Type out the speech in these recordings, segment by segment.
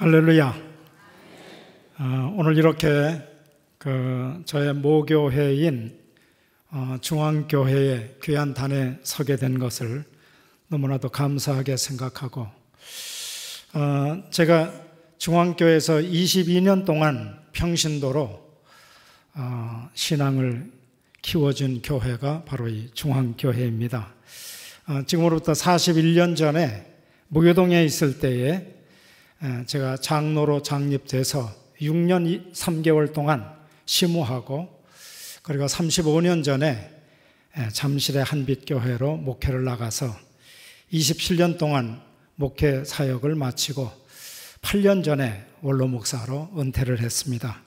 할렐루야. 오늘 이렇게 저의 모교회인 중앙교회의 귀한 단에 서게 된 것을 너무나도 감사하게 생각하고, 제가 중앙교회에서 22년 동안 평신도로 신앙을 키워준 교회가 바로 이 중앙교회입니다. 지금으로부터 41년 전에 무교동에 있을 때에 제가 장로로 장립돼서 6년 3개월 동안 심우하고, 그리고 35년 전에 잠실의 한빛교회로 목회를 나가서 27년 동안 목회 사역을 마치고 8년 전에 원로 목사로 은퇴를 했습니다.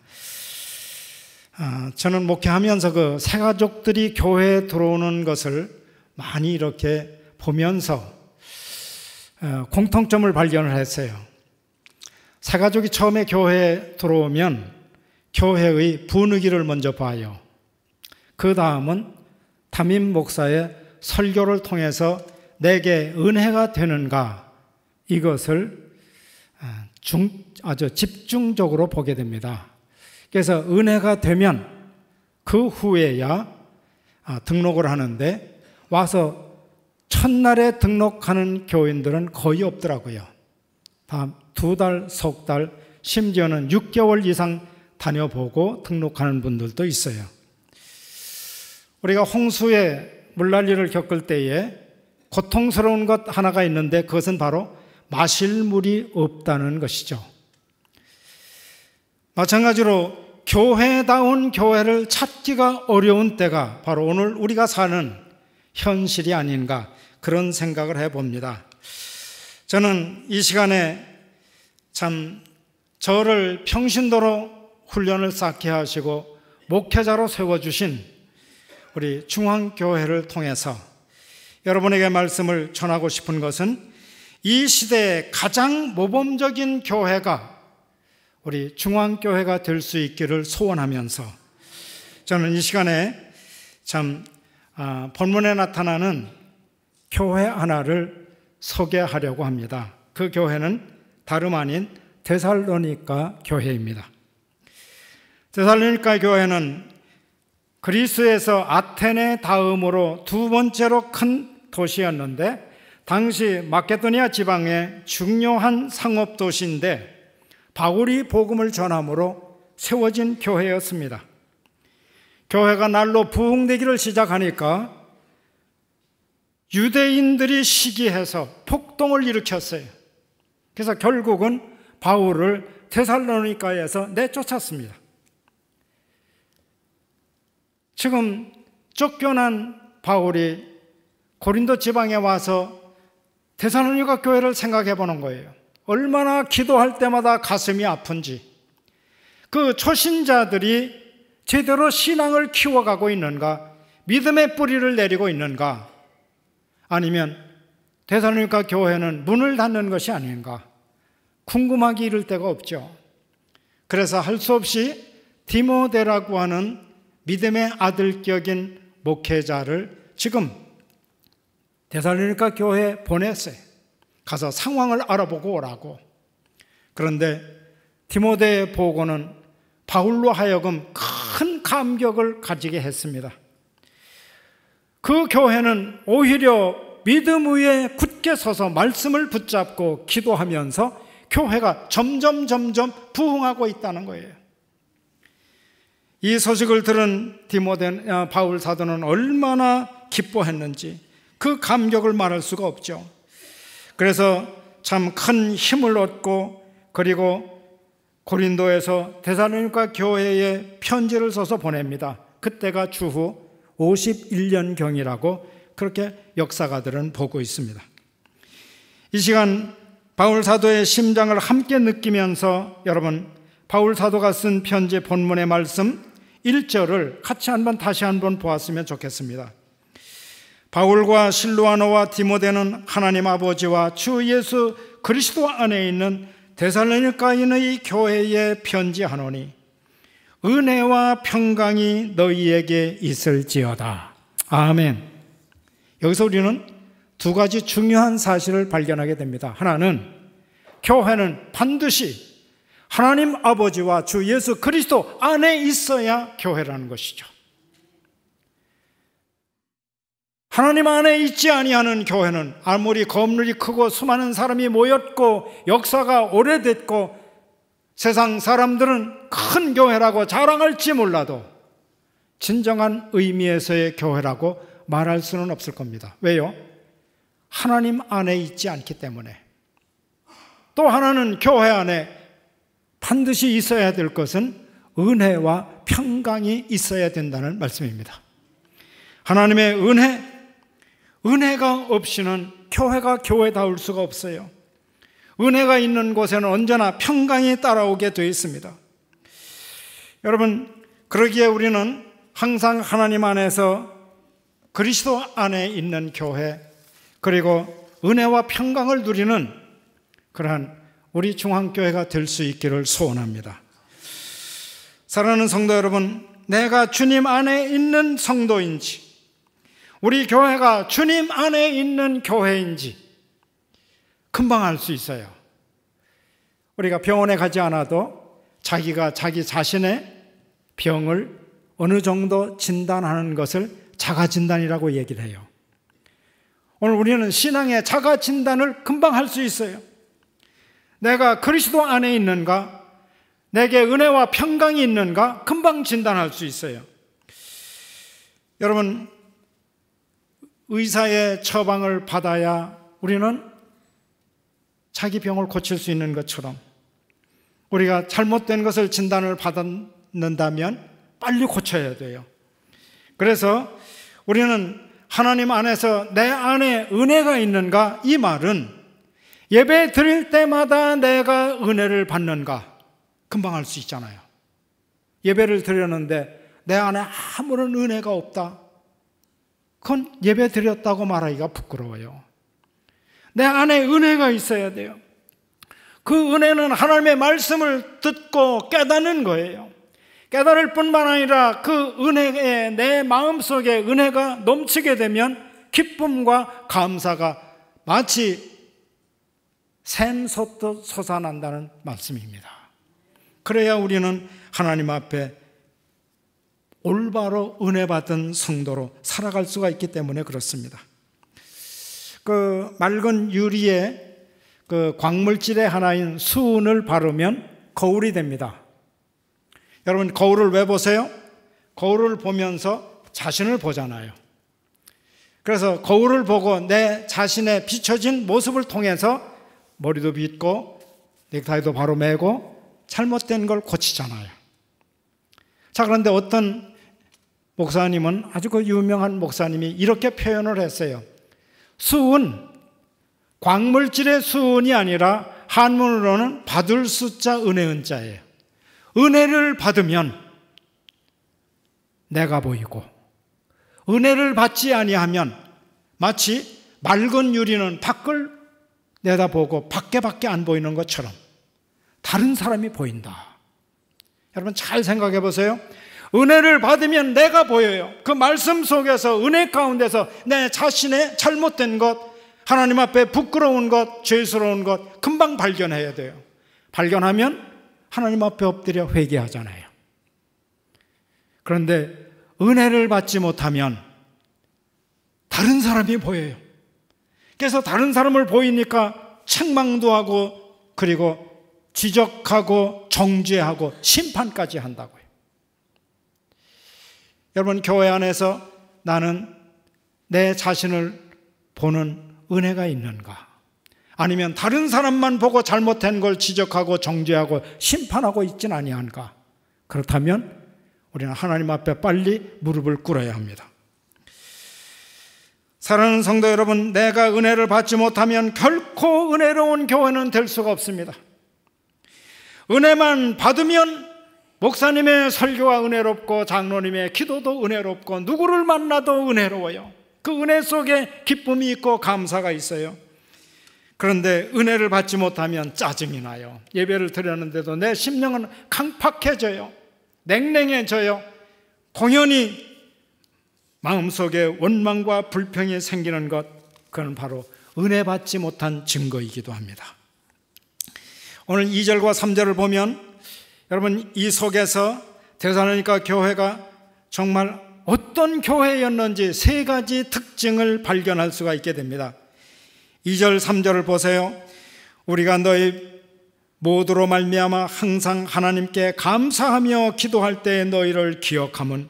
저는 목회하면서 새가족들이 교회에 들어오는 것을 많이 이렇게 보면서 공통점을 발견을 했어요. 새가족이 처음에 교회에 들어오면 교회의 분위기를 먼저 봐요. 그 다음은 담임 목사의 설교를 통해서 내게 은혜가 되는가, 이것을 아주 집중적으로 보게 됩니다. 그래서 은혜가 되면 그 후에야 등록을 하는데, 와서 첫날에 등록하는 교인들은 거의 없더라고요. 다 2달, 석 달, 심지어는 6개월 이상 다녀보고 등록하는 분들도 있어요. 우리가 홍수에 물난리를 겪을 때에 고통스러운 것 하나가 있는데, 그것은 바로 마실 물이 없다는 것이죠. 마찬가지로 교회다운 교회를 찾기가 어려운 때가 바로 오늘 우리가 사는 현실이 아닌가, 그런 생각을 해봅니다. 저는 이 시간에 참 저를 평신도로 훈련을 쌓게 하시고 목회자로 세워주신 우리 중앙교회를 통해서 여러분에게 말씀을 전하고 싶은 것은, 이 시대의 가장 모범적인 교회가 우리 중앙교회가 될 수 있기를 소원하면서, 저는 이 시간에 참 본문에 나타나는 교회 하나를 소개하려고 합니다. 그 교회는 다름 아닌 데살로니가 교회입니다. 데살로니가 교회는 그리스에서 아테네 다음으로 두 번째로 큰 도시였는데, 당시 마케도니아 지방의 중요한 상업 도시인데 바울이 복음을 전함으로 세워진 교회였습니다. 교회가 날로 부흥되기를 시작하니까 유대인들이 시기해서 폭동을 일으켰어요. 그래서 결국은 바울을 데살로니가에서 내쫓았습니다. 지금 쫓겨난 바울이 고린도 지방에 와서 데살로니가 교회를 생각해 보는 거예요. 얼마나 기도할 때마다 가슴이 아픈지, 그 초신자들이 제대로 신앙을 키워가고 있는가, 믿음의 뿌리를 내리고 있는가, 아니면 데살로니가 교회는 문을 닫는 것이 아닌가, 궁금하기 이를 데가 없죠. 그래서 할 수 없이 디모데라고 하는 믿음의 아들격인 목회자를 지금 데살로니가 교회에 보냈어요. 가서 상황을 알아보고 오라고. 그런데 디모데의 보고는 바울로 하여금 큰 감격을 가지게 했습니다. 그 교회는 오히려 믿음 위에 굳게 서서 말씀을 붙잡고 기도하면서 교회가 점점 부흥하고 있다는 거예요. 이 소식을 들은 바울 사도는 얼마나 기뻐했는지 그 감격을 말할 수가 없죠. 그래서 참 큰 힘을 얻고, 그리고 고린도에서 데살로니가 교회에 편지를 써서 보냅니다. 그때가 주후 51년경이라고 그렇게 역사가들은 보고 있습니다. 이 시간 바울 사도의 심장을 함께 느끼면서 여러분, 바울 사도가 쓴 편지 본문의 말씀 1절을 같이 다시 한번 보았으면 좋겠습니다. 바울과 실루아노와 디모데는 하나님 아버지와 주 예수 그리스도 안에 있는 데살로니가인의 교회에 편지하노니 은혜와 평강이 너희에게 있을지어다. 아멘. 여기서 우리는 두 가지 중요한 사실을 발견하게 됩니다. 하나는 교회는 반드시 하나님 아버지와 주 예수 그리스도 안에 있어야 교회라는 것이죠. 하나님 안에 있지 아니하는 교회는 아무리 건물이 크고 수많은 사람이 모였고 역사가 오래됐고 세상 사람들은 큰 교회라고 자랑할지 몰라도 진정한 의미에서의 교회라고 말할 수는 없을 겁니다. 왜요? 하나님 안에 있지 않기 때문에. 또 하나는 교회 안에 반드시 있어야 될 것은 은혜와 평강이 있어야 된다는 말씀입니다. 하나님의 은혜가 없이는 교회가 교회다울 수가 없어요. 은혜가 있는 곳에는 언제나 평강이 따라오게 되어 있습니다. 여러분, 그러기에 우리는 항상 하나님 안에서 그리스도 안에 있는 교회, 그리고 은혜와 평강을 누리는 그러한 우리 중앙교회가 될 수 있기를 소원합니다. 사랑하는 성도 여러분, 내가 주님 안에 있는 성도인지, 우리 교회가 주님 안에 있는 교회인지 금방 알 수 있어요. 우리가 병원에 가지 않아도 자기가 자기 자신의 병을 어느 정도 진단하는 것을 자가진단이라고 얘기를 해요. 오늘 우리는 신앙의 자가진단을 금방 할 수 있어요. 내가 그리스도 안에 있는가, 내게 은혜와 평강이 있는가 금방 진단할 수 있어요. 여러분, 의사의 처방을 받아야 우리는 자기 병을 고칠 수 있는 것처럼 우리가 잘못된 것을 진단을 받는다면 빨리 고쳐야 돼요. 그래서 우리는 하나님 안에서 내 안에 은혜가 있는가, 이 말은 예배 드릴 때마다 내가 은혜를 받는가 금방 알 수 있잖아요. 예배를 드렸는데 내 안에 아무런 은혜가 없다, 그건 예배 드렸다고 말하기가 부끄러워요. 내 안에 은혜가 있어야 돼요. 그 은혜는 하나님의 말씀을 듣고 깨닫는 거예요. 깨달을 뿐만 아니라 그 은혜에 내 마음속에 은혜가 넘치게 되면 기쁨과 감사가 마치 샘솟듯 솟아난다는 말씀입니다. 그래야 우리는 하나님 앞에 올바로 은혜 받은 성도로 살아갈 수가 있기 때문에 그렇습니다. 그 맑은 유리에 그 광물질의 하나인 수은을 바르면 거울이 됩니다. 여러분, 거울을 왜 보세요? 거울을 보면서 자신을 보잖아요. 그래서 거울을 보고 내 자신의 비춰진 모습을 통해서 머리도 빗고 넥타이도 바로 매고 잘못된 걸 고치잖아요. 자, 그런데 어떤 목사님은, 아주 그 유명한 목사님이 이렇게 표현을 했어요. 수은, 광물질의 수은이 아니라 한문으로는 받을 숫자 은혜은 자예요. 은혜를 받으면 내가 보이고, 은혜를 받지 아니하면 마치 맑은 유리는 밖을 내다보고 밖에밖에 안 보이는 것처럼 다른 사람이 보인다. 여러분, 잘 생각해 보세요. 은혜를 받으면 내가 보여요. 그 말씀 속에서, 은혜 가운데서 내 자신의 잘못된 것, 하나님 앞에 부끄러운 것, 죄스러운 것 금방 발견해야 돼요. 발견하면 하나님 앞에 엎드려 회개하잖아요. 그런데 은혜를 받지 못하면 다른 사람이 보여요. 그래서 다른 사람을 보이니까 책망도 하고, 그리고 지적하고 정죄하고 심판까지 한다고요. 여러분, 교회 안에서 나는 내 자신을 보는 은혜가 있는가? 아니면 다른 사람만 보고 잘못한 걸 지적하고 정죄하고 심판하고 있진 아니한가? 그렇다면 우리는 하나님 앞에 빨리 무릎을 꿇어야 합니다. 사랑하는 성도 여러분, 내가 은혜를 받지 못하면 결코 은혜로운 교회는 될 수가 없습니다. 은혜만 받으면 목사님의 설교가 은혜롭고 장로님의 기도도 은혜롭고 누구를 만나도 은혜로워요. 그 은혜 속에 기쁨이 있고 감사가 있어요. 그런데 은혜를 받지 못하면 짜증이 나요. 예배를 드렸는데도 내 심령은 강팍해져요. 냉랭해져요. 공연히 마음속에 원망과 불평이 생기는 것, 그건 바로 은혜 받지 못한 증거이기도 합니다. 오늘 2절과 3절을 보면 여러분 이 속에서 데살로니가 교회가 정말 어떤 교회였는지 세 가지 특징을 발견할 수가 있게 됩니다. 2절 3절을 보세요. 우리가 너희 모두로 말미암아 항상 하나님께 감사하며 기도할 때 너희를 기억함은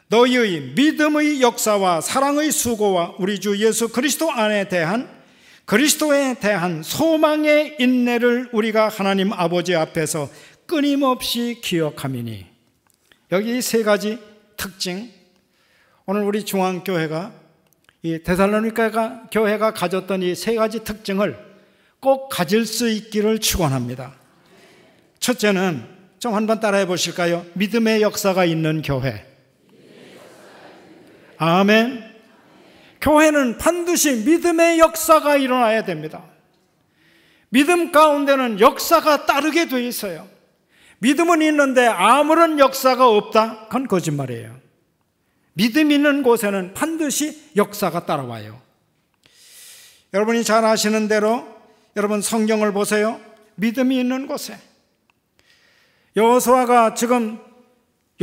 너희의 믿음의 역사와 사랑의 수고와 우리 주 예수 그리스도 안에 대한 그리스도에 대한 소망의 인내를 우리가 하나님 아버지 앞에서 끊임없이 기억함이니. 여기 세 가지 특징, 오늘 우리 중앙교회가 이 데살로니가 교회가 가졌던 이 세 가지 특징을 꼭 가질 수 있기를 축원합니다. 첫째는 좀 한번 따라해 보실까요? 믿음의 역사가 있는 교회. 아멘. 교회는 반드시 믿음의 역사가 일어나야 됩니다. 믿음 가운데는 역사가 따르게 돼 있어요. 믿음은 있는데 아무런 역사가 없다? 그건 거짓말이에요. 믿음 있는 곳에는 반드시 역사가 따라와요. 여러분이 잘 아시는 대로 여러분 성경을 보세요. 믿음이 있는 곳에 여호수아가 지금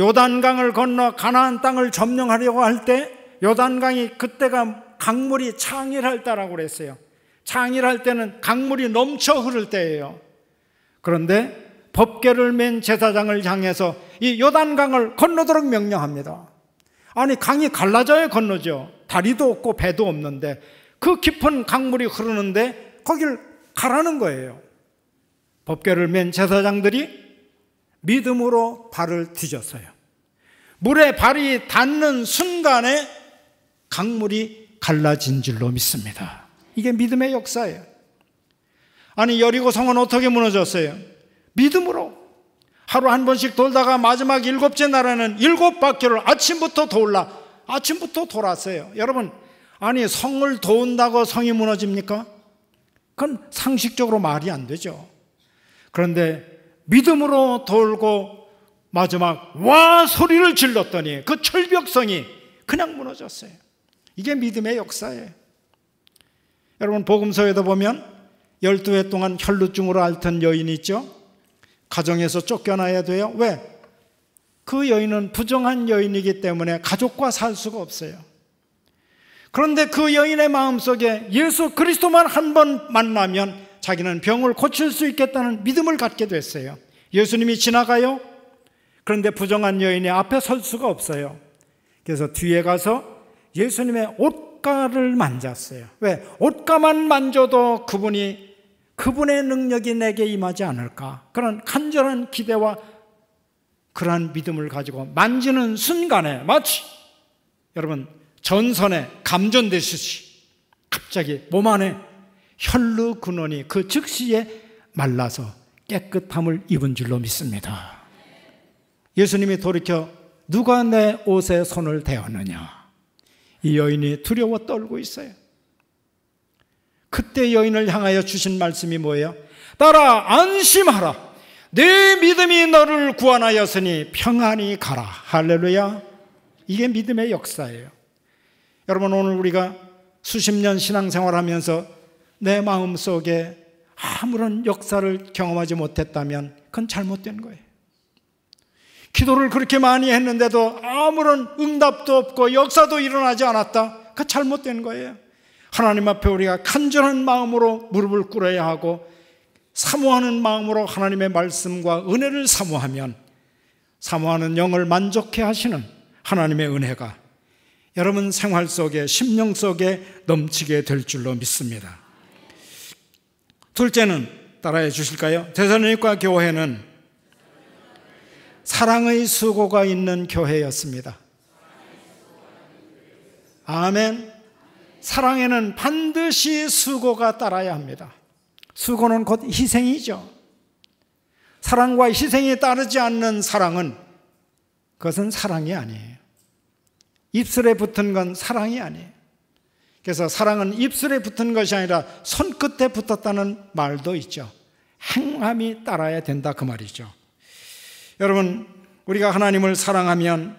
요단강을 건너 가나안 땅을 점령하려고 할 때 요단강이 그때가 강물이 창일할 때라고 그랬어요. 창일할 때는 강물이 넘쳐 흐를 때예요. 그런데 법궤를 맨 제사장을 향해서 이 요단강을 건너도록 명령합니다. 아니 강이 갈라져야 건너죠. 다리도 없고 배도 없는데 그 깊은 강물이 흐르는데 거길 가라는 거예요. 법궤를 맨 제사장들이 믿음으로 발을 뒤졌어요. 물에 발이 닿는 순간에 강물이 갈라진 줄로 믿습니다. 이게 믿음의 역사예요. 아니 여리고성은 어떻게 무너졌어요? 믿음으로. 하루 한 번씩 돌다가 마지막 7째 날에는 7바퀴를 아침부터 돌았어요. 여러분, 아니 성을 도운다고 성이 무너집니까? 그건 상식적으로 말이 안 되죠. 그런데 믿음으로 돌고 마지막 와 소리를 질렀더니 그 철벽성이 그냥 무너졌어요. 이게 믿음의 역사예요. 여러분 복음서에도 보면 12해 동안 혈루증으로 앓던 여인이 있죠. 가정에서 쫓겨나야 돼요. 왜? 그 여인은 부정한 여인이기 때문에 가족과 살 수가 없어요. 그런데 그 여인의 마음속에 예수 그리스도만 한 번 만나면 자기는 병을 고칠 수 있겠다는 믿음을 갖게 됐어요. 예수님이 지나가요. 그런데 부정한 여인이 앞에 설 수가 없어요. 그래서 뒤에 가서 예수님의 옷가를 만졌어요. 왜? 옷가만 만져도 그분의 능력이 내게 임하지 않을까? 그런 간절한 기대와 그러한 믿음을 가지고 만지는 순간에 마치 여러분 전선에 감전되듯이 갑자기 몸 안에 혈루 근원이 그 즉시에 말라서 깨끗함을 입은 줄로 믿습니다. 예수님이 돌이켜 누가 내 옷에 손을 대었느냐? 이 여인이 두려워 떨고 있어요. 그때 여인을 향하여 주신 말씀이 뭐예요? 따라 안심하라. 내 믿음이 너를 구원하였으니 평안히 가라. 할렐루야. 이게 믿음의 역사예요. 여러분 오늘 우리가 수십 년 신앙생활하면서 내 마음속에 아무런 역사를 경험하지 못했다면 그건 잘못된 거예요. 기도를 그렇게 많이 했는데도 아무런 응답도 없고 역사도 일어나지 않았다. 그건 잘못된 거예요. 하나님 앞에 우리가 간절한 마음으로 무릎을 꿇어야 하고 사모하는 마음으로 하나님의 말씀과 은혜를 사모하면 사모하는 영을 만족해 하시는 하나님의 은혜가 여러분 생활 속에 심령 속에 넘치게 될 줄로 믿습니다. 둘째는 따라해 주실까요? 데살로니가 교회는 사랑의 수고가 있는 교회였습니다. 아멘. 사랑에는 반드시 수고가 따라야 합니다. 수고는 곧 희생이죠. 사랑과 희생이 따르지 않는 사랑은 그것은 사랑이 아니에요. 입술에 붙은 건 사랑이 아니에요. 그래서 사랑은 입술에 붙은 것이 아니라 손끝에 붙었다는 말도 있죠. 행함이 따라야 된다 그 말이죠. 여러분 우리가 하나님을 사랑하면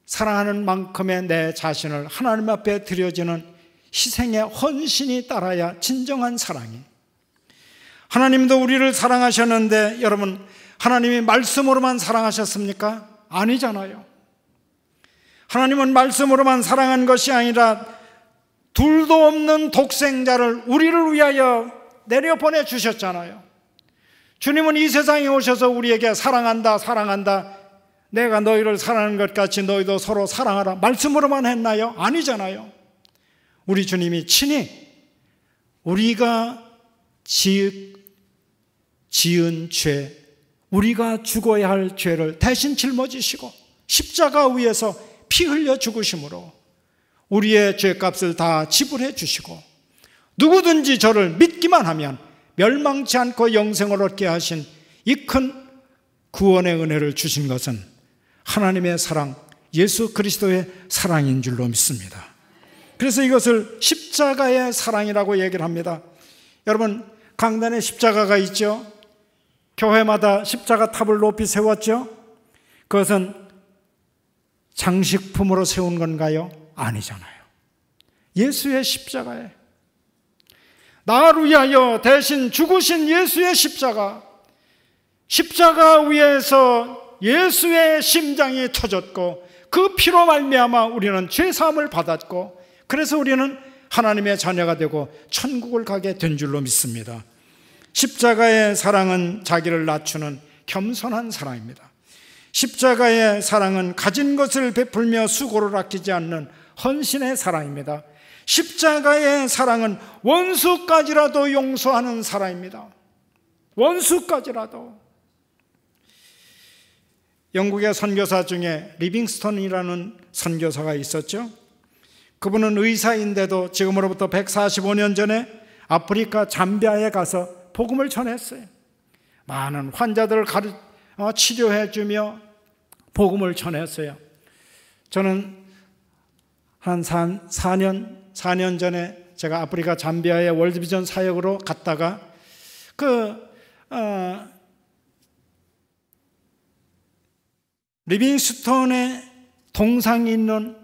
사랑하는 만큼의 내 자신을 하나님 앞에 드려지는 희생의 헌신이 따라야 진정한 사랑이. 하나님도 우리를 사랑하셨는데 여러분, 하나님이 말씀으로만 사랑하셨습니까? 아니잖아요. 하나님은 말씀으로만 사랑한 것이 아니라 둘도 없는 독생자를 우리를 위하여 내려보내 주셨잖아요. 주님은 이 세상에 오셔서 우리에게 사랑한다, 사랑한다, 내가 너희를 사랑하는 것 같이 너희도 서로 사랑하라 말씀으로만 했나요? 아니잖아요. 우리 주님이 친히 우리가 지은 죄, 우리가 죽어야 할 죄를 대신 짊어지시고 십자가 위에서 피 흘려 죽으심으로 우리의 죄값을 다 지불해 주시고 누구든지 저를 믿기만 하면 멸망치 않고 영생을 얻게 하신 이 큰 구원의 은혜를 주신 것은 하나님의 사랑, 예수 그리스도의 사랑인 줄로 믿습니다. 그래서 이것을 십자가의 사랑이라고 얘기를 합니다. 여러분, 강단에 십자가가 있죠. 교회마다 십자가 탑을 높이 세웠죠. 그것은 장식품으로 세운 건가요? 아니잖아요. 예수의 십자가에 나를 위하여 대신 죽으신 예수의 십자가, 십자가 위에서 예수의 심장이 터졌고 그 피로 말미암아 우리는 죄사함을 받았고 그래서 우리는 하나님의 자녀가 되고 천국을 가게 된 줄로 믿습니다. 십자가의 사랑은 자기를 낮추는 겸손한 사랑입니다. 십자가의 사랑은 가진 것을 베풀며 수고를 아끼지 않는 헌신의 사랑입니다. 십자가의 사랑은 원수까지라도 용서하는 사랑입니다. 원수까지라도. 영국의 선교사 중에 리빙스턴이라는 선교사가 있었죠. 그분은 의사인데도 지금으로부터 145년 전에 아프리카 잠비아에 가서 복음을 전했어요. 많은 환자들을 치료해 주며 복음을 전했어요. 저는 한 4년 전에 제가 아프리카 잠비아의 월드비전 사역으로 갔다가 리빙스톤의 동상이 있는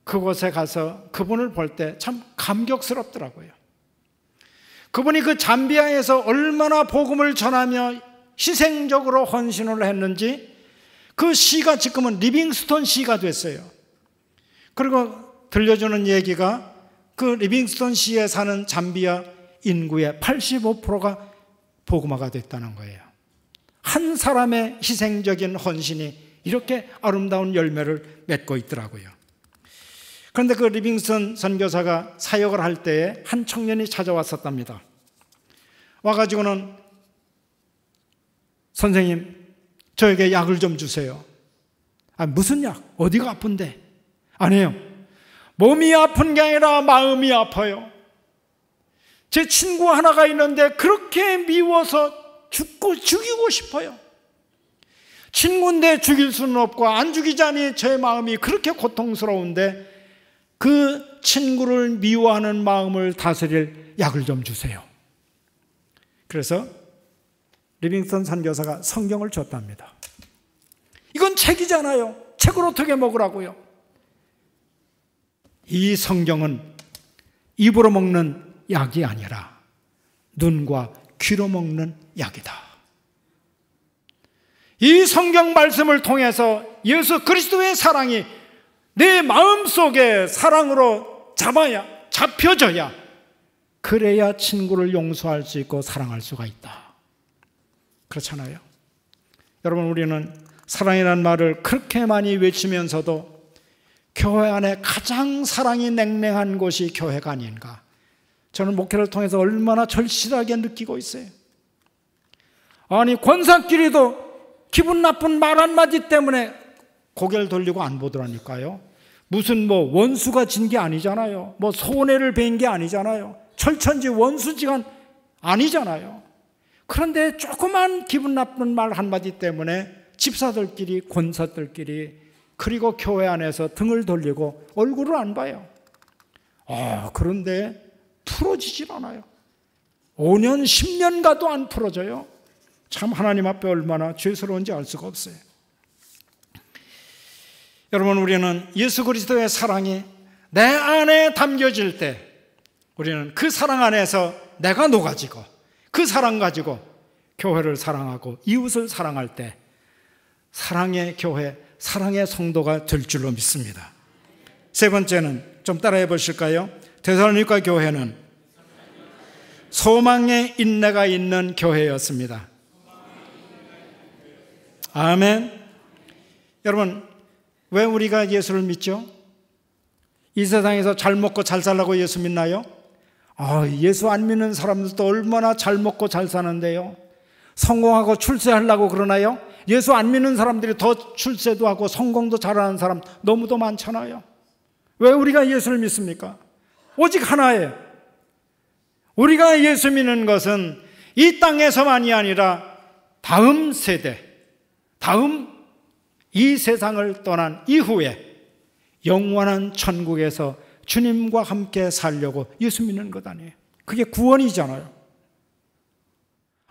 그곳에 가서 그분을 볼 때 참 감격스럽더라고요. 그분이 그 잠비아에서 얼마나 복음을 전하며 희생적으로 헌신을 했는지 그 시가 지금은 리빙스톤 시가 됐어요. 그리고 들려주는 얘기가 그 리빙스톤 시에 사는 잠비아 인구의 85%가 복음화가 됐다는 거예요. 한 사람의 희생적인 헌신이 이렇게 아름다운 열매를 맺고 있더라고요. 그런데 그 리빙스턴 선교사가 사역을 할 때에 한 청년이 찾아왔었답니다. 와가지고는 선생님, 저에게 약을 좀 주세요. 아, 무슨 약? 어디가 아픈데? 아니에요. 몸이 아픈 게 아니라 마음이 아파요. 제 친구 하나가 있는데 그렇게 미워서 죽이고 싶어요. 친구인데 죽일 수는 없고 안 죽이자니 제 마음이 그렇게 고통스러운데 그 친구를 미워하는 마음을 다스릴 약을 좀 주세요. 그래서 리빙스턴 선교사가 성경을 줬답니다. 이건 책이잖아요. 책을 어떻게 먹으라고요? 이 성경은 입으로 먹는 약이 아니라 눈과 귀로 먹는 약이다. 이 성경 말씀을 통해서 예수 그리스도의 사랑이 내 마음속에 사랑으로 잡혀져야 그래야 친구를 용서할 수 있고 사랑할 수가 있다. 그렇잖아요. 여러분, 우리는 사랑이라는 말을 그렇게 많이 외치면서도 교회 안에 가장 사랑이 냉랭한 곳이 교회가 아닌가. 저는 목회를 통해서 얼마나 절실하게 느끼고 있어요. 아니, 권사끼리도 기분 나쁜 말 한마디 때문에 고개를 돌리고 안 보더라니까요. 무슨 원수가 진 게 아니잖아요. 손해를 본 게 아니잖아요. 철천지 원수지간 아니잖아요. 그런데 조그만 기분 나쁜 말 한마디 때문에 집사들끼리, 권사들끼리, 그리고 교회 안에서 등을 돌리고 얼굴을 안 봐요. 그런데 풀어지질 않아요. 5년, 10년 가도 안 풀어져요. 참 하나님 앞에 얼마나 죄스러운지 알 수가 없어요. 여러분, 우리는 예수 그리스도의 사랑이 내 안에 담겨질 때 우리는 그 사랑 안에서 내가 녹아지고 그 사랑 가지고 교회를 사랑하고 이웃을 사랑할 때 사랑의 교회, 사랑의 성도가 될 줄로 믿습니다. 세 번째는 좀 따라해 보실까요? 데살로니가 교회는 소망의 인내가 있는 교회였습니다. 아멘. 여러분, 왜 우리가 예수를 믿죠? 이 세상에서 잘 먹고 잘 살라고 예수 믿나요? 예수 안 믿는 사람들도 얼마나 잘 먹고 잘 사는데요. 성공하고 출세하려고 그러나요? 예수 안 믿는 사람들이 더 출세도 하고 성공도 잘하는 사람 너무도 많잖아요. 왜 우리가 예수를 믿습니까? 오직 하나예요. 우리가 예수 믿는 것은 이 땅에서만이 아니라 다음 세대, 다음 이 세상을 떠난 이후에 영원한 천국에서 주님과 함께 살려고 예수 믿는 것 아니에요. 그게 구원이잖아요.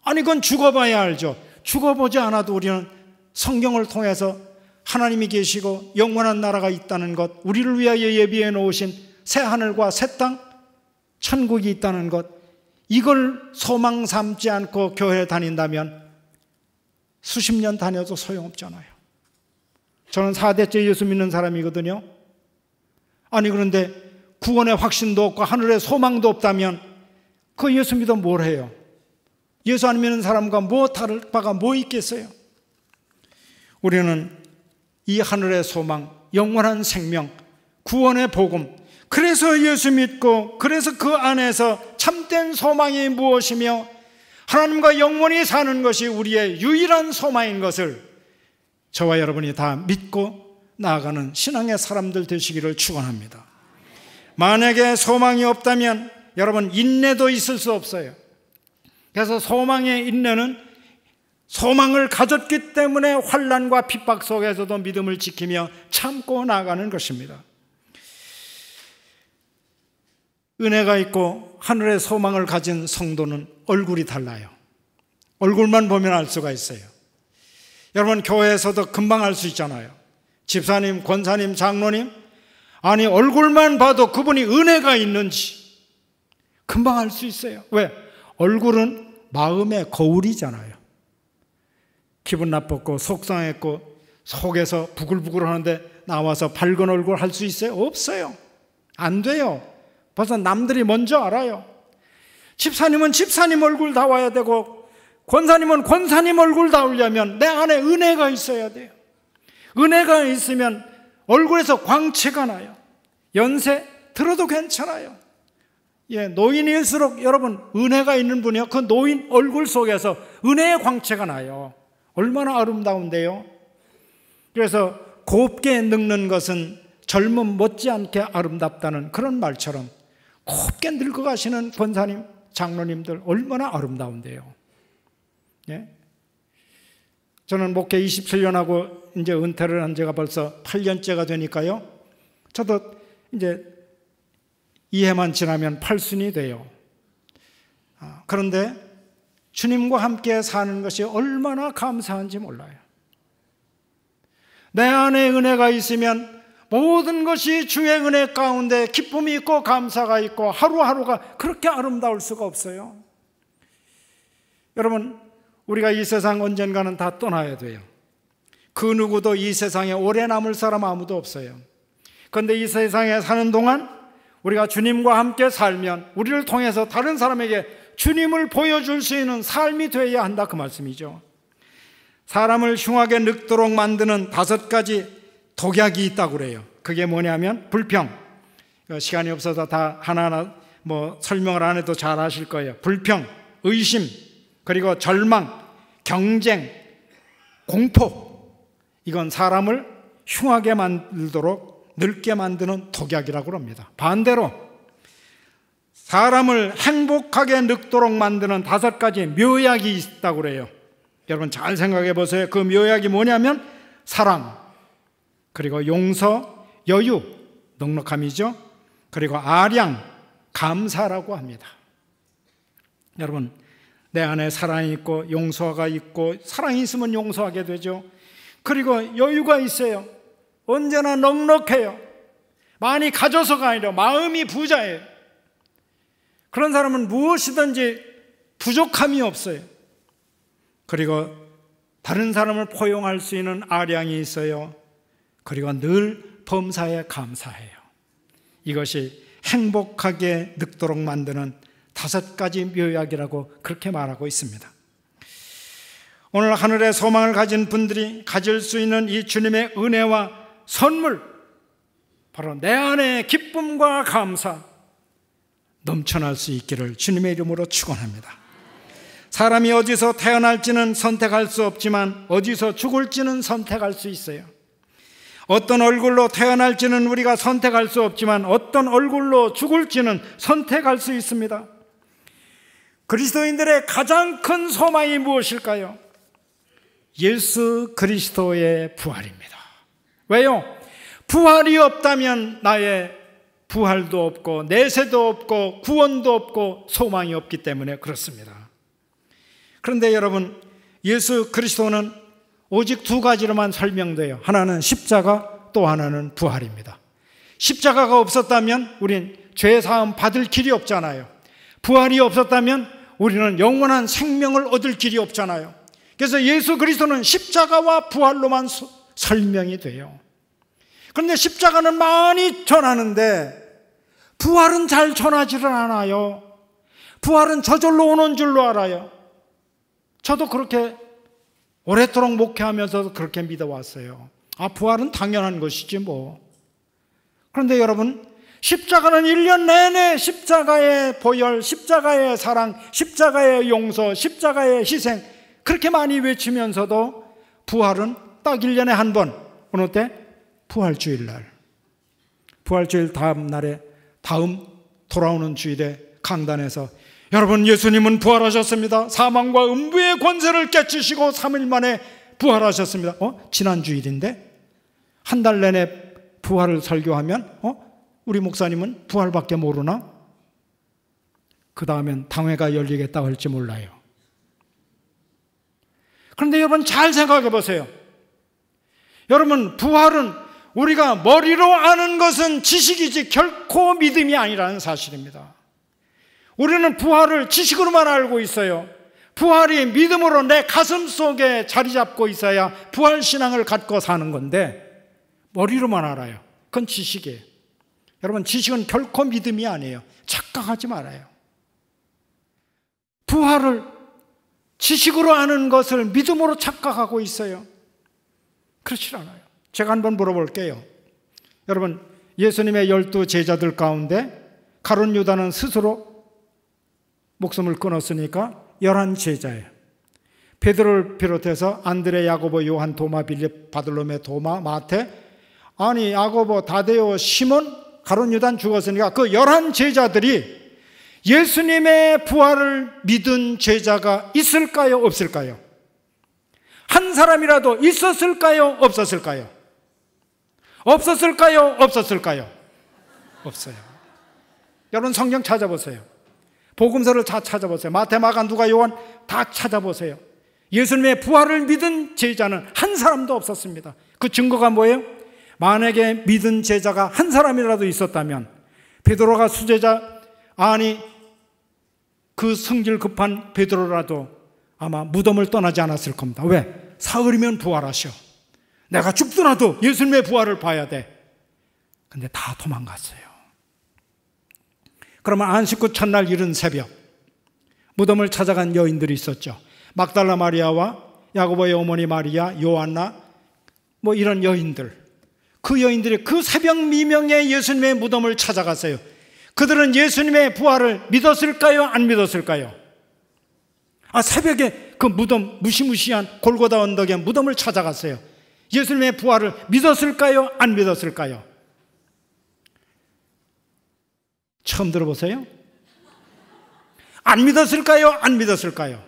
아니, 그건 죽어봐야 알죠. 죽어보지 않아도 우리는 성경을 통해서 하나님이 계시고 영원한 나라가 있다는 것, 우리를 위하여 예비해 놓으신 새 하늘과 새 땅, 천국이 있다는 것, 이걸 소망 삼지 않고 교회에 다닌다면 수십 년 다녀도 소용없잖아요. 저는 4대째 예수 믿는 사람이거든요. 아니, 그런데 구원의 확신도 없고 하늘의 소망도 없다면 그 예수 믿어 뭘 해요? 예수 안 믿는 사람과 뭐 다를 바가 뭐 있겠어요? 우리는 이 하늘의 소망, 영원한 생명, 구원의 복음, 그래서 예수 믿고 그래서 그 안에서 참된 소망이 무엇이며 하나님과 영원히 사는 것이 우리의 유일한 소망인 것을 저와 여러분이 다 믿고 나아가는 신앙의 사람들 되시기를 축원합니다. 만약에 소망이 없다면 여러분, 인내도 있을 수 없어요. 그래서 소망의 인내는 소망을 가졌기 때문에 환난과 핍박 속에서도 믿음을 지키며 참고 나아가는 것입니다. 은혜가 있고 하늘의 소망을 가진 성도는 얼굴이 달라요. 얼굴만 보면 알 수가 있어요. 여러분, 교회에서도 금방 알 수 있잖아요. 집사님, 권사님, 장로님, 아니 얼굴만 봐도 그분이 은혜가 있는지 금방 알 수 있어요. 왜? 얼굴은 마음의 거울이잖아요. 기분 나빴고 속상했고 속에서 부글부글 하는데 나와서 밝은 얼굴 할 수 있어요? 없어요. 안 돼요. 벌써 남들이 먼저 알아요. 집사님은 집사님 얼굴 다 와야 되고 권사님은 권사님 얼굴 다 오려면 내 안에 은혜가 있어야 돼요. 은혜가 있으면 얼굴에서 광채가 나요. 연세 들어도 괜찮아요. 노인일수록 여러분 은혜가 있는 분이요, 그 노인 얼굴 속에서 은혜의 광채가 나요. 얼마나 아름다운데요. 그래서 곱게 늙는 것은 젊음 못지않게 아름답다는 그런 말처럼 곱게 늙어가시는 권사님, 장로님들 얼마나 아름다운데요. 예? 저는 목회 27년 하고 이제 은퇴를 한 지가 벌써 8년째가 되니까요. 저도 이제 이해만 지나면 팔순이 돼요. 그런데 주님과 함께 사는 것이 얼마나 감사한지 몰라요. 내 안에 은혜가 있으면 모든 것이 주의 은혜 가운데 기쁨이 있고 감사가 있고 하루하루가 그렇게 아름다울 수가 없어요. 여러분, 우리가 이 세상 언젠가는 다 떠나야 돼요. 그 누구도 이 세상에 오래 남을 사람 아무도 없어요. 그런데 이 세상에 사는 동안 우리가 주님과 함께 살면 우리를 통해서 다른 사람에게 주님을 보여줄 수 있는 삶이 되어야 한다, 그 말씀이죠. 사람을 흉하게 늙도록 만드는 5가지 독약이 있다고 그래요. 그게 뭐냐면 불평, 시간이 없어서 다 하나하나 설명을 안 해도 잘 아실 거예요. 불평, 의심, 그리고 절망, 경쟁, 공포, 이건 사람을 흉하게 만들도록 늙게 만드는 독약이라고 합니다. 반대로 사람을 행복하게 늙도록 만드는 5가지 묘약이 있다고 그래요. 여러분 잘 생각해 보세요. 그 묘약이 뭐냐면 사랑, 그리고 용서, 여유, 넉넉함이죠. 그리고 아량, 감사라고 합니다. 여러분, 내 안에 사랑이 있고 용서가 있고, 사랑이 있으면 용서하게 되죠. 그리고 여유가 있어요. 언제나 넉넉해요. 많이 가져서가 아니라 마음이 부자예요. 그런 사람은 무엇이든지 부족함이 없어요. 그리고 다른 사람을 포용할 수 있는 아량이 있어요. 그리고 늘 범사에 감사해요. 이것이 행복하게 늙도록 만드는 5가지 묘약이라고 그렇게 말하고 있습니다. 오늘 하늘의 소망을 가진 분들이 가질 수 있는 이 주님의 은혜와 선물, 바로 내 안에 기쁨과 감사 넘쳐날 수 있기를 주님의 이름으로 축원합니다. 사람이 어디서 태어날지는 선택할 수 없지만 어디서 죽을지는 선택할 수 있어요. 어떤 얼굴로 태어날지는 우리가 선택할 수 없지만 어떤 얼굴로 죽을지는 선택할 수 있습니다. 그리스도인들의 가장 큰 소망이 무엇일까요? 예수 그리스도의 부활입니다. 왜요? 부활이 없다면 나의 부활도 없고 내세도 없고 구원도 없고 소망이 없기 때문에 그렇습니다. 그런데 여러분, 예수 그리스도는 오직 2가지로만 설명돼요. 하나는 십자가, 또 하나는 부활입니다. 십자가가 없었다면 우린 죄사함 받을 길이 없잖아요. 부활이 없었다면 우리는 영원한 생명을 얻을 길이 없잖아요. 그래서 예수 그리스도는 십자가와 부활로만 설명이 돼요. 그런데 십자가는 많이 전하는데 부활은 잘 전하지를 않아요. 부활은 저절로 오는 줄로 알아요. 저도 그렇게 오랫도록 목회하면서도 그렇게 믿어왔어요. 부활은 당연한 것이지 뭐. 그런데 여러분, 십자가는 1년 내내 십자가의 보혈, 십자가의 사랑, 십자가의 용서, 십자가의 희생 그렇게 많이 외치면서도 부활은 딱 1년에 한 번. 어느 때? 부활주일날. 부활주일 다음 날에, 다음 돌아오는 주일에 강단에서 여러분, 예수님은 부활하셨습니다. 사망과 음부의 권세를 깨치시고 3일 만에 부활하셨습니다. 지난 주일인데? 한 달 내내 부활을 설교하면 우리 목사님은 부활밖에 모르나? 그 다음엔 당회가 열리겠다고 할지 몰라요. 그런데 여러분 잘 생각해 보세요. 여러분, 부활은 우리가 머리로 아는 것은 지식이지 결코 믿음이 아니라는 사실입니다. 우리는 부활을 지식으로만 알고 있어요. 부활이 믿음으로 내 가슴 속에 자리 잡고 있어야 부활신앙을 갖고 사는 건데 머리로만 알아요. 그건 지식이에요. 여러분, 지식은 결코 믿음이 아니에요. 착각하지 말아요. 부활을 지식으로 아는 것을 믿음으로 착각하고 있어요. 그렇지 않아요. 제가 한번 물어볼게요. 여러분, 예수님의 12 제자들 가운데 가룟 유다는 스스로 목숨을 끊었으니까 11 제자예요. 베드로를 비롯해서 안드레, 야고보, 요한, 도마, 빌립, 바들로메, 도마, 마태, 아니 야고보, 다데오, 시몬, 가룟 유다는 죽었으니까 그 11 제자들이 예수님의 부활을 믿은 제자가 있을까요? 없을까요? 한 사람이라도 있었을까요? 없었을까요? 없었을까요? 없었을까요? 없어요. 여러분 성경 찾아보세요. 복음서를 다 찾아보세요. 마태, 마가, 누가, 요한 다 찾아보세요. 예수님의 부활을 믿은 제자는 한 사람도 없었습니다. 그 증거가 뭐예요? 만약에 믿은 제자가 한 사람이라도 있었다면 베드로가 수제자, 아니 그 성질 급한 베드로라도 아마 무덤을 떠나지 않았을 겁니다. 왜? 사흘이면 부활하셔. 내가 죽더라도 예수님의 부활을 봐야 돼. 근데 다 도망갔어요. 그러면 안식구 첫날 이른 새벽 무덤을 찾아간 여인들이 있었죠. 막달라 마리아와 야고보의 어머니 마리아, 요한나 뭐 이런 여인들. 그 여인들이 그 새벽 미명에 예수님의 무덤을 찾아갔어요. 그들은 예수님의 부활을 믿었을까요? 안 믿었을까요? 새벽에 그 무덤, 무시무시한 골고다 언덕에 무덤을 찾아갔어요. 예수님의 부활을 믿었을까요? 안 믿었을까요? 처음 들어보세요? 안 믿었을까요? 안 믿었을까요?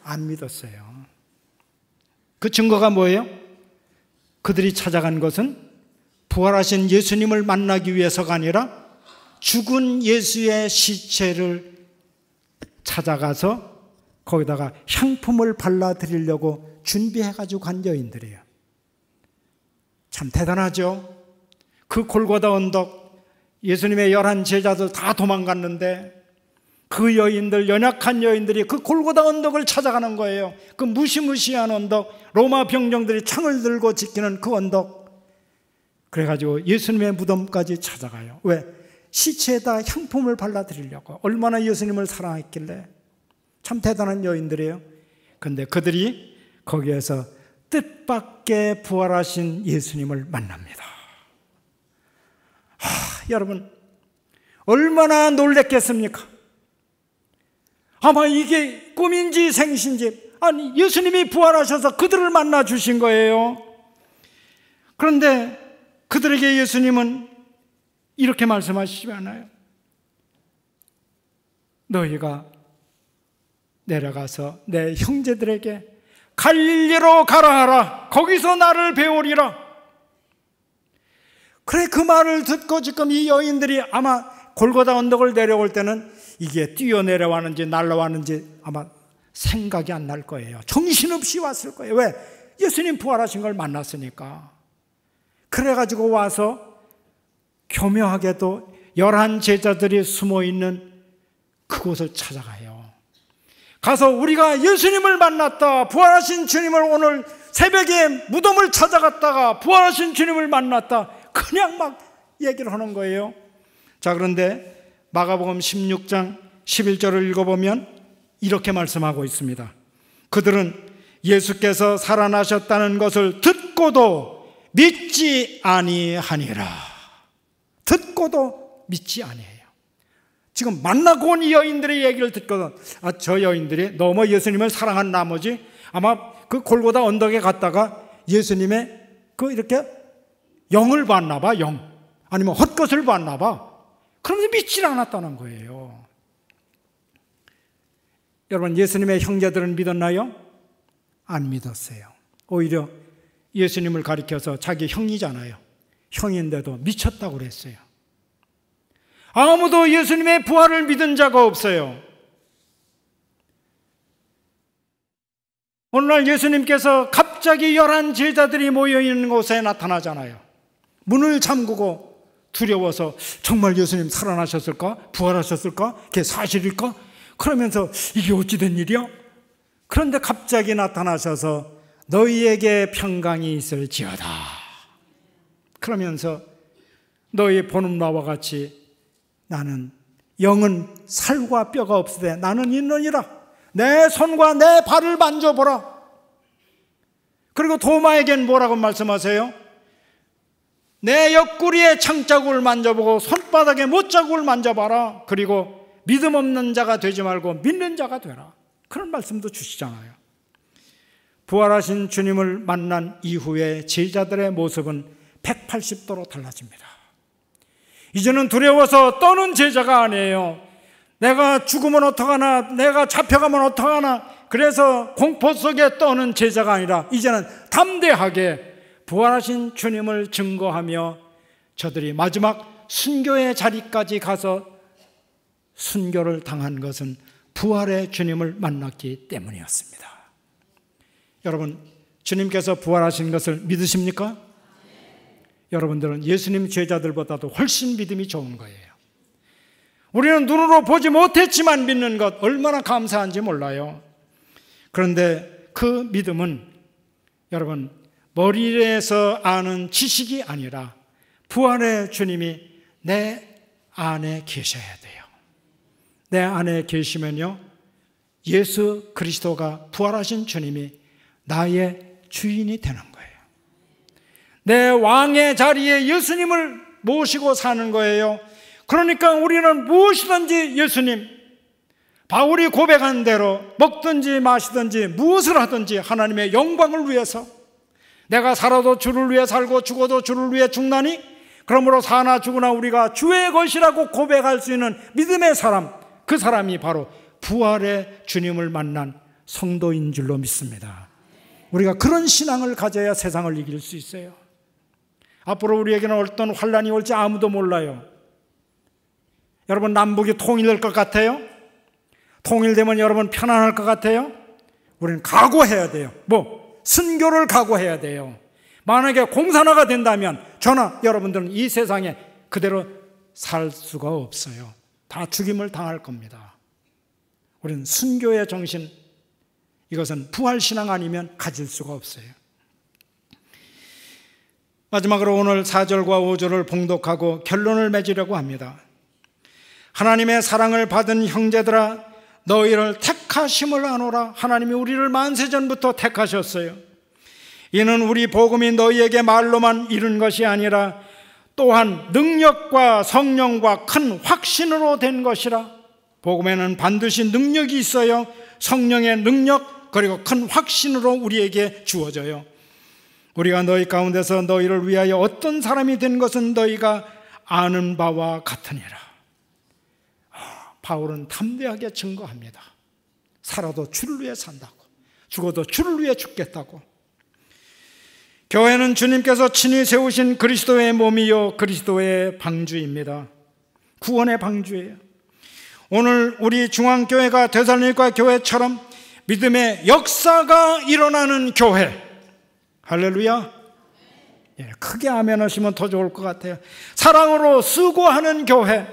안 믿었어요. 그 증거가 뭐예요? 그들이 찾아간 것은 부활하신 예수님을 만나기 위해서가 아니라 죽은 예수의 시체를 찾아가서 거기다가 향품을 발라드리려고 준비해가지고 간 여인들이에요. 참 대단하죠? 그 골고다 언덕, 예수님의 11 제자들 다 도망갔는데 그 여인들, 연약한 여인들이 그 골고다 언덕을 찾아가는 거예요. 그 무시무시한 언덕, 로마 병정들이 창을 들고 지키는 그 언덕. 그래가지고 예수님의 무덤까지 찾아가요. 왜? 시체에다 향품을 발라드리려고. 얼마나 예수님을 사랑했길래. 참 대단한 여인들이에요. 그런데 그들이 거기에서 뜻밖의 부활하신 예수님을 만납니다. 여러분, 얼마나 놀랬겠습니까? 아마 이게 꿈인지 생신지, 아니 예수님이 부활하셔서 그들을 만나 주신 거예요. 그런데 그들에게 예수님은 이렇게 말씀하시지 않아요. 너희가 내려가서 내 형제들에게 갈릴리로 가라 하라. 거기서 나를 배우리라. 그래, 그 말을 듣고 지금 이 여인들이 아마 골고다 언덕을 내려올 때는 이게 뛰어내려왔는지 날아왔는지 아마 생각이 안 날 거예요. 정신없이 왔을 거예요. 왜? 예수님 부활하신 걸 만났으니까. 그래가지고 와서 교묘하게도 11 제자들이 숨어있는 그곳을 찾아가요. 가서 우리가 예수님을 만났다, 부활하신 주님을 오늘 새벽에 무덤을 찾아갔다가 부활하신 주님을 만났다, 그냥 막 얘기를 하는 거예요. 자, 그런데 마가복음 16장 11절을 읽어보면 이렇게 말씀하고 있습니다. 그들은 예수께서 살아나셨다는 것을 듣고도 믿지 아니하니라. 듣고도 믿지 아니해요. 지금 만나고 온 이 여인들의 얘기를 듣고도 저 여인들이 너무 예수님을 사랑한 나머지 아마 그 골고다 언덕에 갔다가 예수님의 그 이렇게 영을 봤나 봐, 영. 아니면 헛것을 봤나 봐. 그러면서 믿질 않았다는 거예요. 여러분, 예수님의 형제들은 믿었나요? 안 믿었어요. 오히려 예수님을 가리켜서 자기 형이잖아요. 형인데도 미쳤다고 그랬어요. 아무도 예수님의 부활을 믿은 자가 없어요. 오늘날 예수님께서 갑자기 11 제자들이 모여있는 곳에 나타나잖아요. 문을 잠그고 두려워서 정말 예수님 살아나셨을까? 부활하셨을까? 그게 사실일까? 그러면서 이게 어찌 된 일이야? 그런데 갑자기 나타나셔서 너희에게 평강이 있을지어다. 그러면서 너희 보는 바와 같이 나는 영은 살과 뼈가 없으되 나는 있느니라. 내 손과 내 발을 만져보라. 그리고 도마에겐 뭐라고 말씀하세요? 내 옆구리에 창자국을 만져보고 손바닥에 못자국을 만져봐라. 그리고 믿음 없는 자가 되지 말고 믿는 자가 되라. 그런 말씀도 주시잖아요. 부활하신 주님을 만난 이후에 제자들의 모습은 180도로 달라집니다. 이제는 두려워서 떠는 제자가 아니에요. 내가 죽으면 어떡하나, 내가 잡혀가면 어떡하나, 그래서 공포 속에 떠는 제자가 아니라 이제는 담대하게 부활하신 주님을 증거하며 저들이 마지막 순교의 자리까지 가서 순교를 당한 것은 부활의 주님을 만났기 때문이었습니다. 여러분, 주님께서 부활하신 것을 믿으십니까? 여러분들은 예수님 제자들보다도 훨씬 믿음이 좋은 거예요. 우리는 눈으로 보지 못했지만 믿는 것 얼마나 감사한지 몰라요. 그런데 그 믿음은 여러분 머리에서 아는 지식이 아니라 부활의 주님이 내 안에 계셔야 돼요. 내 안에 계시면요, 예수 그리스도가 부활하신 주님이 나의 주인이 되는 거예요. 내 왕의 자리에 예수님을 모시고 사는 거예요. 그러니까 우리는 무엇이든지 예수님, 바울이 고백한 대로 먹든지 마시든지 무엇을 하든지 하나님의 영광을 위해서, 내가 살아도 주를 위해 살고 죽어도 주를 위해 죽나니 그러므로 사나 죽으나 우리가 주의 것이라고 고백할 수 있는 믿음의 사람, 그 사람이 바로 부활의 주님을 만난 성도인 줄로 믿습니다. 우리가 그런 신앙을 가져야 세상을 이길 수 있어요. 앞으로 우리에게는 어떤 환란이 올지 아무도 몰라요. 여러분, 남북이 통일될 것 같아요? 통일되면 여러분 편안할 것 같아요? 우리는 각오해야 돼요. 순교를 각오해야 돼요. 만약에 공산화가 된다면 저나 여러분들은 이 세상에 그대로 살 수가 없어요. 다 죽임을 당할 겁니다. 우리는 순교의 정신, 이것은 부활신앙 아니면 가질 수가 없어요. 마지막으로 오늘 4절과 5절을 봉독하고 결론을 맺으려고 합니다. 하나님의 사랑을 받은 형제들아, 너희를 택하심을 아노라. 하나님이 우리를 만세전부터 택하셨어요. 이는 우리 복음이 너희에게 말로만 이른 것이 아니라 또한 능력과 성령과 큰 확신으로 된 것이라. 복음에는 반드시 능력이 있어요. 성령의 능력 그리고 큰 확신으로 우리에게 주어져요. 우리가 너희 가운데서 너희를 위하여 어떤 사람이 된 것은 너희가 아는 바와 같으니라. 바울은 담대하게 증거합니다. 살아도 주를 위해 산다고, 죽어도 주를 위해 죽겠다고. 교회는 주님께서 친히 세우신 그리스도의 몸이요 그리스도의 방주입니다. 구원의 방주예요. 오늘 우리 중앙교회가 데살로니가 교회처럼 믿음의 역사가 일어나는 교회, 할렐루야. 예, 크게 아멘 하시면 더 좋을 것 같아요. 사랑으로 수고하는 교회,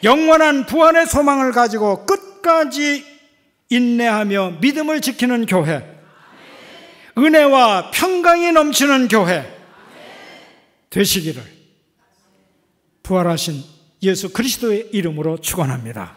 영원한 부활의 소망을 가지고 끝까지 인내하며 믿음을 지키는 교회, 은혜와 평강이 넘치는 교회 되시기를 부활하신 예수 그리스도의 이름으로 축원합니다.